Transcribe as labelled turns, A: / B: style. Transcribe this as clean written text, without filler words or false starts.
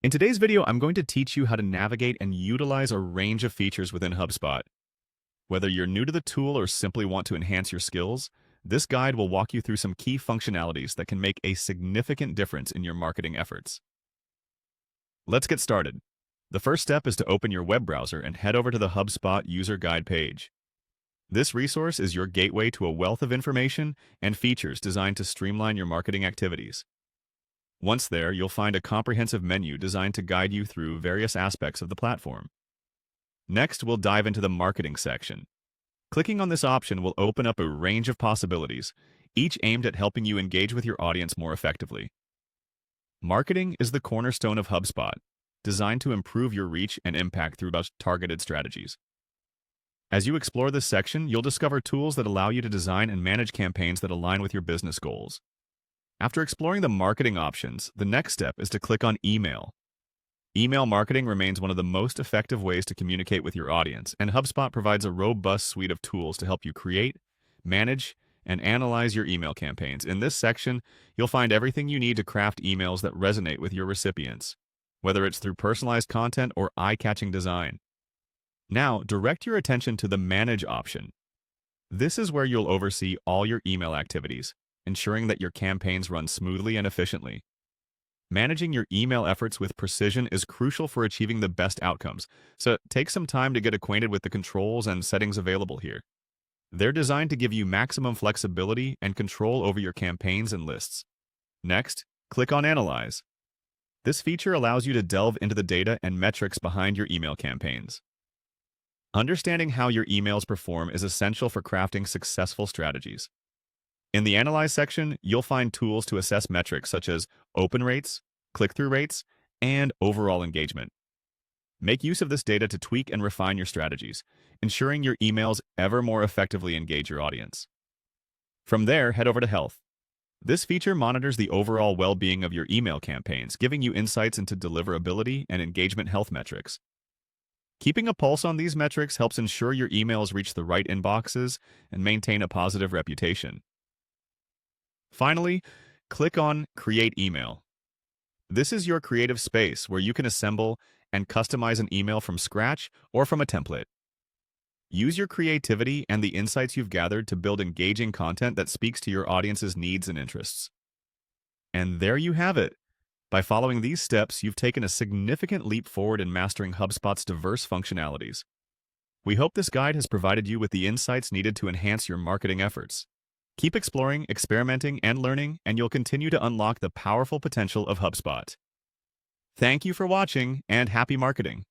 A: In today's video, I'm going to teach you how to navigate and utilize a range of features within HubSpot. Whether you're new to the tool or simply want to enhance your skills, this guide will walk you through some key functionalities that can make a significant difference in your marketing efforts. Let's get started. The first step is to open your web browser and head over to the HubSpot user guide page. This resource is your gateway to a wealth of information and features designed to streamline your marketing activities. Once there, you'll find a comprehensive menu designed to guide you through various aspects of the platform. Next, we'll dive into the marketing section. Clicking on this option will open up a range of possibilities, each aimed at helping you engage with your audience more effectively. Marketing is the cornerstone of HubSpot, designed to improve your reach and impact through targeted strategies. As you explore this section, you'll discover tools that allow you to design and manage campaigns that align with your business goals. After exploring the marketing options, the next step is to click on email. Email marketing remains one of the most effective ways to communicate with your audience, and HubSpot provides a robust suite of tools to help you create, manage, and analyze your email campaigns. In this section, you'll find everything you need to craft emails that resonate with your recipients, whether it's through personalized content or eye-catching design. Now, direct your attention to the Manage option. This is where you'll oversee all your email activities, ensuring that your campaigns run smoothly and efficiently. Managing your email efforts with precision is crucial for achieving the best outcomes, so take some time to get acquainted with the controls and settings available here. They're designed to give you maximum flexibility and control over your campaigns and lists. Next, click on Analyze. This feature allows you to delve into the data and metrics behind your email campaigns. Understanding how your emails perform is essential for crafting successful strategies. In the Analyze section, you'll find tools to assess metrics such as open rates, click-through rates, and overall engagement. Make use of this data to tweak and refine your strategies, ensuring your emails ever more effectively engage your audience. From there, head over to Health. This feature monitors the overall well-being of your email campaigns, giving you insights into deliverability and engagement health metrics. Keeping a pulse on these metrics helps ensure your emails reach the right inboxes and maintain a positive reputation. Finally, click on Create Email. This is your creative space where you can assemble and customize an email from scratch or from a template. Use your creativity and the insights you've gathered to build engaging content that speaks to your audience's needs and interests. And there you have it. By following these steps, you've taken a significant leap forward in mastering HubSpot's diverse functionalities. We hope this guide has provided you with the insights needed to enhance your marketing efforts. Keep exploring, experimenting, and learning, and you'll continue to unlock the powerful potential of HubSpot. Thank you for watching, and happy marketing!